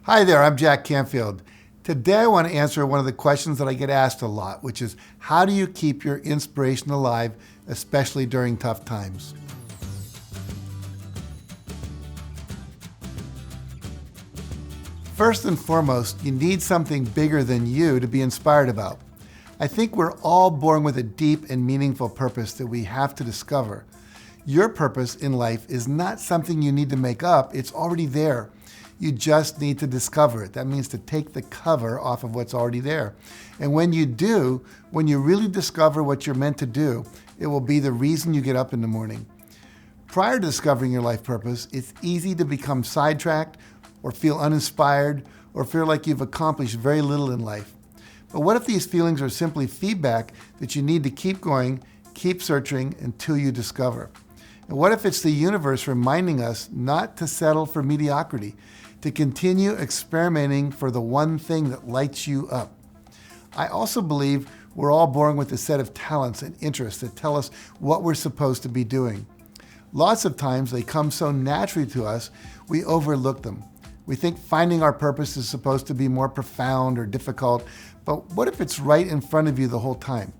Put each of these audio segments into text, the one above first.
Hi there, I'm Jack Canfield. Today I want to answer one of the questions that I get asked a lot, which is how do you keep your inspiration alive, especially during tough times? First and foremost, you need something bigger than you to be inspired about. I think we're all born with a deep and meaningful purpose that we have to discover. Your purpose in life is not something you need to make up, it's already there. You just need to discover it. That means to take the cover off of what's already there. And when you do, when you really discover what you're meant to do, it will be the reason you get up in the morning. Prior to discovering your life purpose, it's easy to become sidetracked or feel uninspired or feel like you've accomplished very little in life. But what if these feelings are simply feedback that you need to keep going, keep searching until you discover? And what if it's the universe reminding us not to settle for mediocrity, to continue experimenting for the one thing that lights you up? I also believe we're all born with a set of talents and interests that tell us what we're supposed to be doing. Lots of times they come so naturally to us, we overlook them. We think finding our purpose is supposed to be more profound or difficult, but what if it's right in front of you the whole time?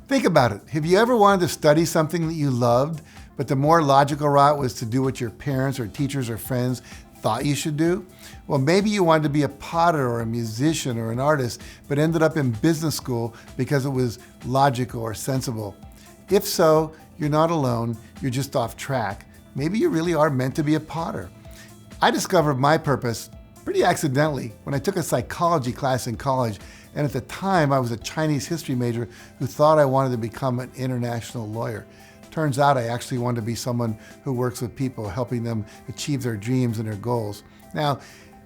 Think about it. Have you ever wanted to study something that you loved, but the more logical route was to do what your parents or teachers or friends thought you should do? Well, maybe you wanted to be a potter or a musician or an artist, but ended up in business school because it was logical or sensible. If so, you're not alone, you're just off track. Maybe you really are meant to be a potter. I discovered my purpose pretty accidentally when I took a psychology class in college, and at the time I was a Chinese history major who thought I wanted to become an international lawyer. Turns out I actually wanted to be someone who works with people, helping them achieve their dreams and their goals. Now,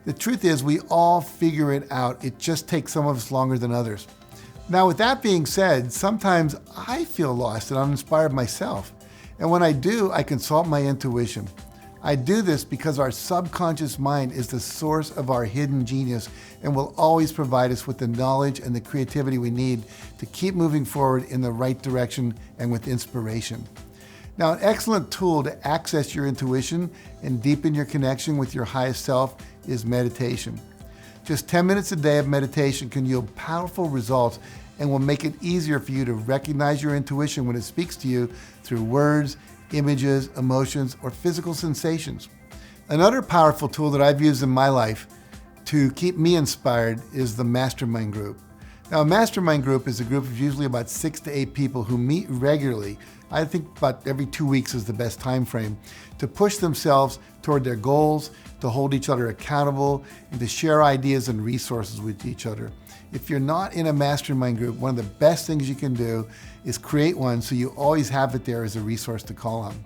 the truth is we all figure it out. It just takes some of us longer than others. Now, with that being said, sometimes I feel lost and uninspired myself. And when I do, I consult my intuition. I do this because our subconscious mind is the source of our hidden genius and will always provide us with the knowledge and the creativity we need to keep moving forward in the right direction and with inspiration. Now, an excellent tool to access your intuition and deepen your connection with your highest self is meditation. Just 10 minutes a day of meditation can yield powerful results and will make it easier for you to recognize your intuition when it speaks to you through words, images, emotions, or physical sensations. Another powerful tool that I've used in my life to keep me inspired is the Mastermind Group. Now, a Mastermind Group is a group of usually about 6 to 8 people who meet regularly. I think about every 2 weeks is the best time frame to push themselves toward their goals, to hold each other accountable, and to share ideas and resources with each other. If you're not in a mastermind group, one of the best things you can do is create one so you always have it there as a resource to call on.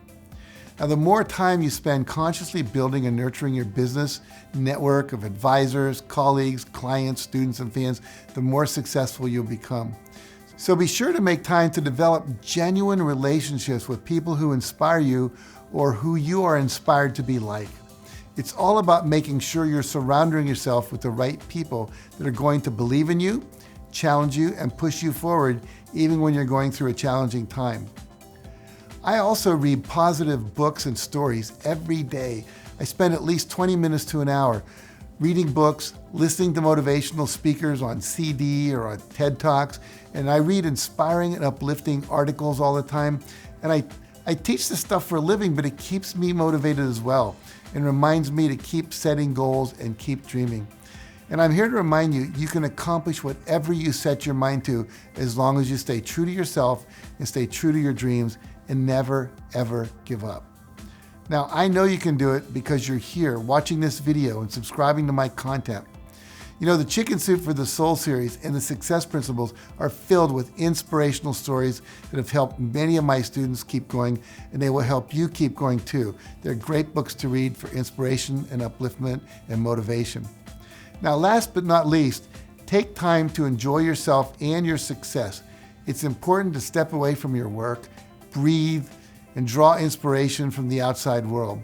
Now, the more time you spend consciously building and nurturing your business network of advisors, colleagues, clients, students, and fans, the more successful you'll become. So be sure to make time to develop genuine relationships with people who inspire you or who you are inspired to be like. It's all about making sure you're surrounding yourself with the right people that are going to believe in you, challenge you, and push you forward even when you're going through a challenging time. I also read positive books and stories every day. I spend at least 20 minutes to an hour reading books, listening to motivational speakers on CD or on TED Talks, and I read inspiring and uplifting articles all the time. And I teach this stuff for a living, but it keeps me motivated as well and reminds me to keep setting goals and keep dreaming. And I'm here to remind you, you can accomplish whatever you set your mind to as long as you stay true to yourself and stay true to your dreams and never, ever give up. Now, I know you can do it because you're here watching this video and subscribing to my content. You know, the Chicken Soup for the Soul series and the Success Principles are filled with inspirational stories that have helped many of my students keep going, and they will help you keep going too. They're great books to read for inspiration and upliftment and motivation. Now, last but not least, take time to enjoy yourself and your success. It's important to step away from your work, breathe, and draw inspiration from the outside world.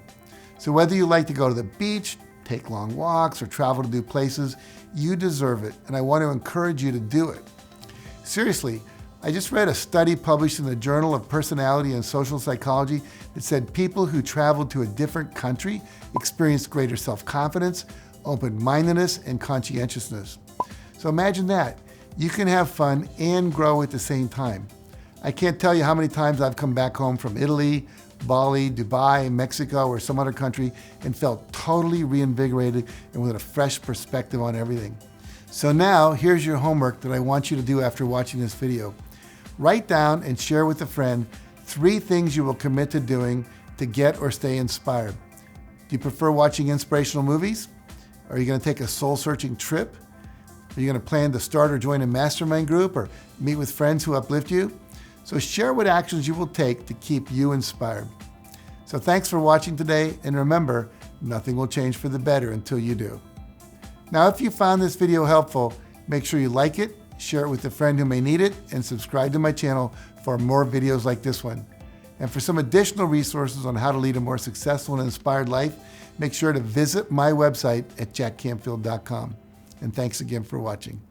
So whether you like to go to the beach, take long walks, or travel to new places, you deserve it, and I want to encourage you to do it. Seriously, I just read a study published in the Journal of Personality and Social Psychology that said people who traveled to a different country experienced greater self-confidence, open-mindedness, and conscientiousness. So imagine that. You can have fun and grow at the same time. I can't tell you how many times I've come back home from Italy, Bali, Dubai, Mexico, or some other country and felt totally reinvigorated and with a fresh perspective on everything. So now, here's your homework that I want you to do after watching this video. Write down and share with a friend 3 things you will commit to doing to get or stay inspired. Do you prefer watching inspirational movies? Are you going to take a soul-searching trip? Are you going to plan to start or join a mastermind group or meet with friends who uplift you? So share what actions you will take to keep you inspired. So thanks for watching today, and remember, nothing will change for the better until you do. Now, if you found this video helpful, make sure you like it, share it with a friend who may need it, and subscribe to my channel for more videos like this one. And for some additional resources on how to lead a more successful and inspired life, make sure to visit my website at JackCanfield.com. And thanks again for watching.